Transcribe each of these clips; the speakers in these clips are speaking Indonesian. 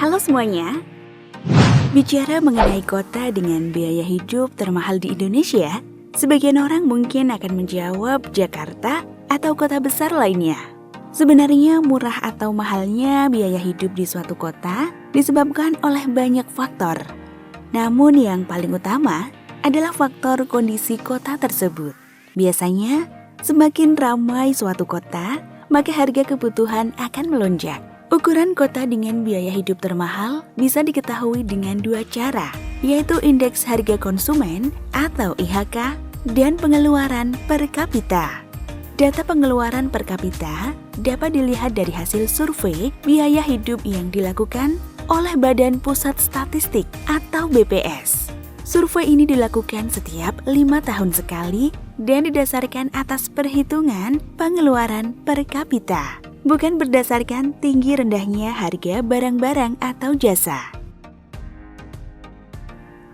Halo semuanya, bicara mengenai kota dengan biaya hidup termahal di Indonesia, sebagian orang mungkin akan menjawab Jakarta atau kota besar lainnya. Sebenarnya murah atau mahalnya biaya hidup di suatu kota disebabkan oleh banyak faktor. Namun yang paling utama adalah faktor kondisi kota tersebut. Biasanya, semakin ramai suatu kota, maka harga kebutuhan akan melonjak. Ukuran kota dengan biaya hidup termahal bisa diketahui dengan dua cara, yaitu indeks harga konsumen atau IHK dan pengeluaran per kapita. Data pengeluaran per kapita dapat dilihat dari hasil survei biaya hidup yang dilakukan oleh Badan Pusat Statistik atau BPS. Survei ini dilakukan setiap 5 tahun sekali dan didasarkan atas perhitungan pengeluaran per kapita, bukan berdasarkan tinggi rendahnya harga barang-barang atau jasa.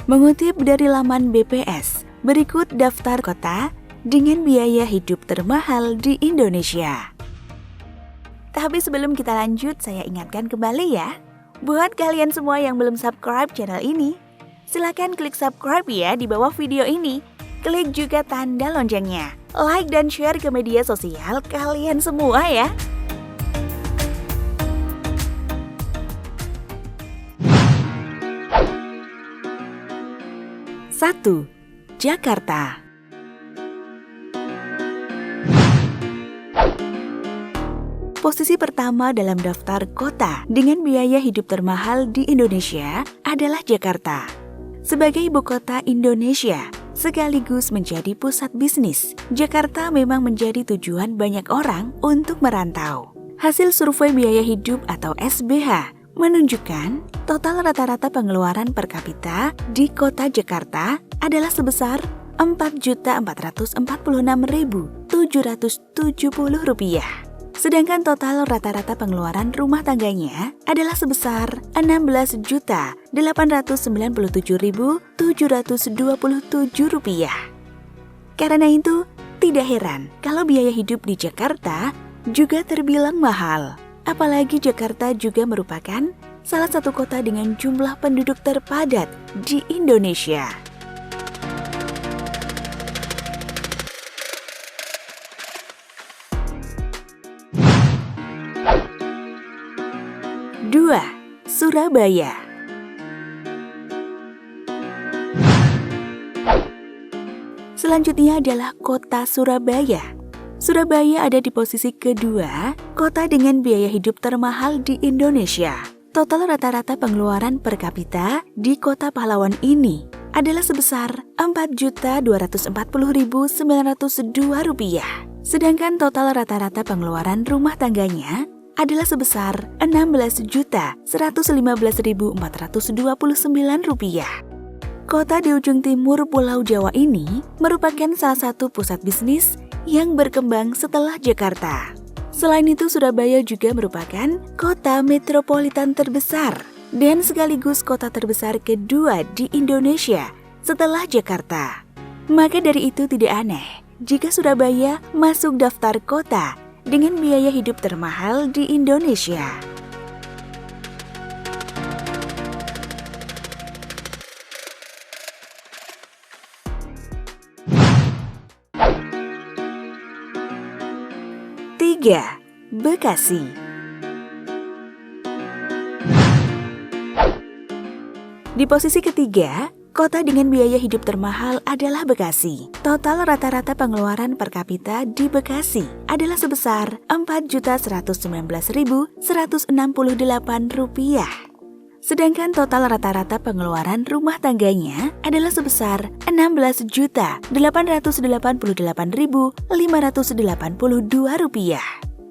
Mengutip dari laman BPS, berikut daftar kota dengan biaya hidup termahal di Indonesia. Tapi sebelum kita lanjut, saya ingatkan kembali ya, buat kalian semua yang belum subscribe channel ini, silakan klik subscribe ya di bawah video ini. Klik juga tanda loncengnya, like dan share ke media sosial kalian semua ya. 1. Jakarta. Posisi pertama dalam daftar kota dengan biaya hidup termahal di Indonesia adalah Jakarta. Sebagai ibu kota Indonesia, sekaligus menjadi pusat bisnis, Jakarta memang menjadi tujuan banyak orang untuk merantau. Hasil survei biaya hidup atau SBH menunjukkan total rata-rata pengeluaran per kapita di kota Jakarta adalah sebesar Rp4.046.770. Sedangkan total rata-rata pengeluaran rumah tangganya adalah sebesar Rp16.897.727. Karena itu, tidak heran kalau biaya hidup di Jakarta juga terbilang mahal. Apalagi Jakarta juga merupakan salah satu kota dengan jumlah penduduk terpadat di Indonesia. Dua, Surabaya. Selanjutnya adalah kota Surabaya. Surabaya ada di posisi kedua, kota dengan biaya hidup termahal di Indonesia. Total rata-rata pengeluaran per kapita di kota pahlawan ini adalah sebesar Rp4.240.902. Sedangkan total rata-rata pengeluaran rumah tangganya adalah sebesar Rp16.115.429. Kota di ujung timur Pulau Jawa ini merupakan salah satu pusat bisnis yang berkembang setelah Jakarta. Selain itu, Surabaya juga merupakan kota metropolitan terbesar dan sekaligus kota terbesar kedua di Indonesia setelah Jakarta. Maka dari itu tidak aneh jika Surabaya masuk daftar kota dengan biaya hidup termahal di Indonesia. Tiga, Bekasi. Di posisi ketiga, kota dengan biaya hidup termahal adalah Bekasi. Total rata-rata pengeluaran per kapita di Bekasi adalah sebesar Rp4.119.168. Sedangkan total rata-rata pengeluaran rumah tangganya adalah sebesar Rp16.888.582.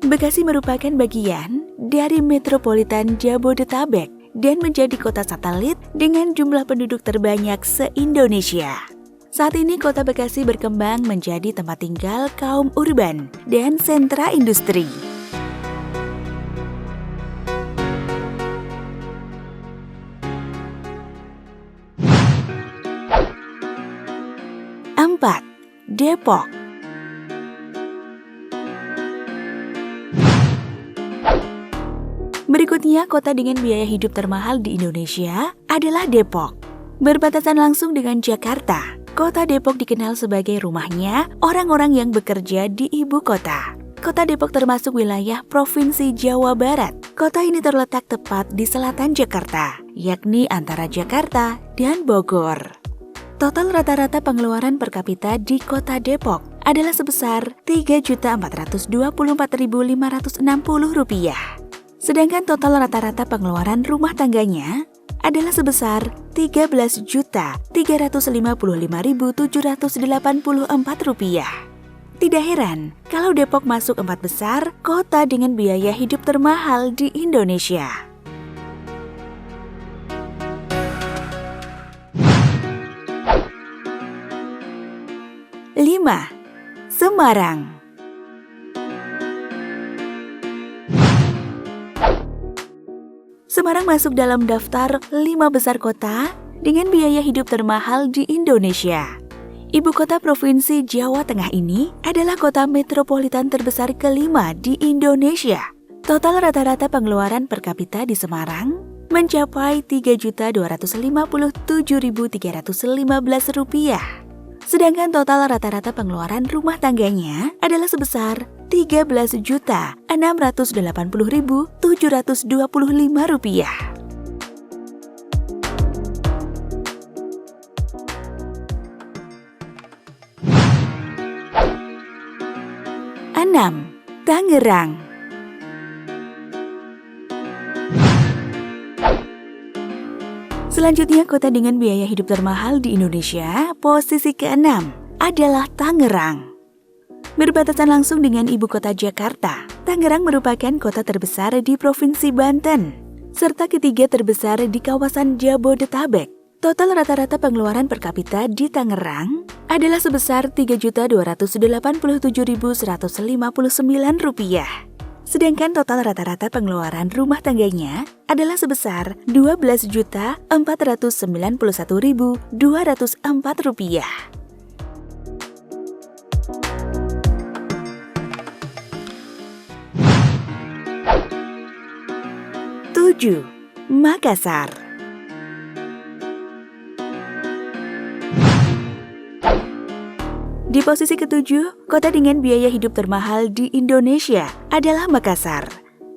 Bekasi merupakan bagian dari metropolitan Jabodetabek dan menjadi kota satelit dengan jumlah penduduk terbanyak se-Indonesia. Saat ini kota Bekasi berkembang menjadi tempat tinggal kaum urban dan sentra industri. 4. Depok. Berikutnya, kota dengan biaya hidup termahal di Indonesia adalah Depok. Berbatasan langsung dengan Jakarta, kota Depok dikenal sebagai rumahnya orang-orang yang bekerja di ibu kota. Kota Depok termasuk wilayah Provinsi Jawa Barat. Kota ini terletak tepat di selatan Jakarta, yakni antara Jakarta dan Bogor. Total rata-rata pengeluaran per kapita di kota Depok adalah sebesar Rp3.444.560. Sedangkan total rata-rata pengeluaran rumah tangganya adalah sebesar Rp13.555.784. Tidak heran kalau Depok masuk 4 besar kota dengan biaya hidup termahal di Indonesia. Lima, Semarang. Semarang masuk dalam daftar 5 besar kota dengan biaya hidup termahal di Indonesia. Ibu kota Provinsi Jawa Tengah ini adalah kota metropolitan terbesar kelima di Indonesia. Total rata-rata pengeluaran per kapita di Semarang mencapai Rp3.257.315. Sedangkan total rata-rata pengeluaran rumah tangganya adalah sebesar Rp13.680.725. 6. Tangerang. Selanjutnya, kota dengan biaya hidup termahal di Indonesia, posisi ke-6 adalah Tangerang. Berbatasan langsung dengan ibu kota Jakarta, Tangerang merupakan kota terbesar di Provinsi Banten, serta ketiga terbesar di kawasan Jabodetabek. Total rata-rata pengeluaran per kapita di Tangerang adalah sebesar Rp3.287.159. Sedangkan total rata-rata pengeluaran rumah tangganya adalah sebesar Rp12.491.204. 7. Makassar. Di posisi ke-7, kota dengan biaya hidup termahal di Indonesia adalah Makassar.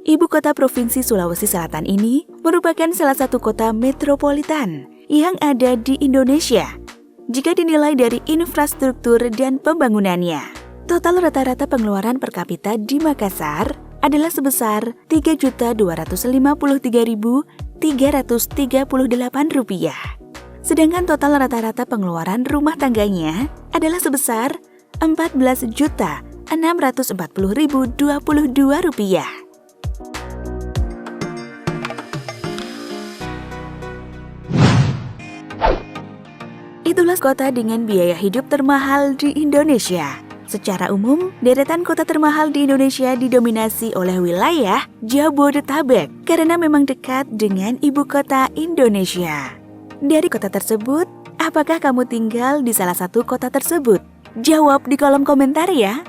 Ibu kota Provinsi Sulawesi Selatan ini merupakan salah satu kota metropolitan yang ada di Indonesia. Jika dinilai dari infrastruktur dan pembangunannya, total rata-rata pengeluaran per kapita di Makassar adalah sebesar Rp3.253.338. Sedangkan total rata-rata pengeluaran rumah tangganya adalah sebesar Rp14.640.022. Itulah kota dengan biaya hidup termahal di Indonesia. Secara umum, deretan kota termahal di Indonesia didominasi oleh wilayah Jabodetabek karena memang dekat dengan ibu kota Indonesia. Dari kota tersebut, apakah kamu tinggal di salah satu kota tersebut? Jawab di kolom komentar ya!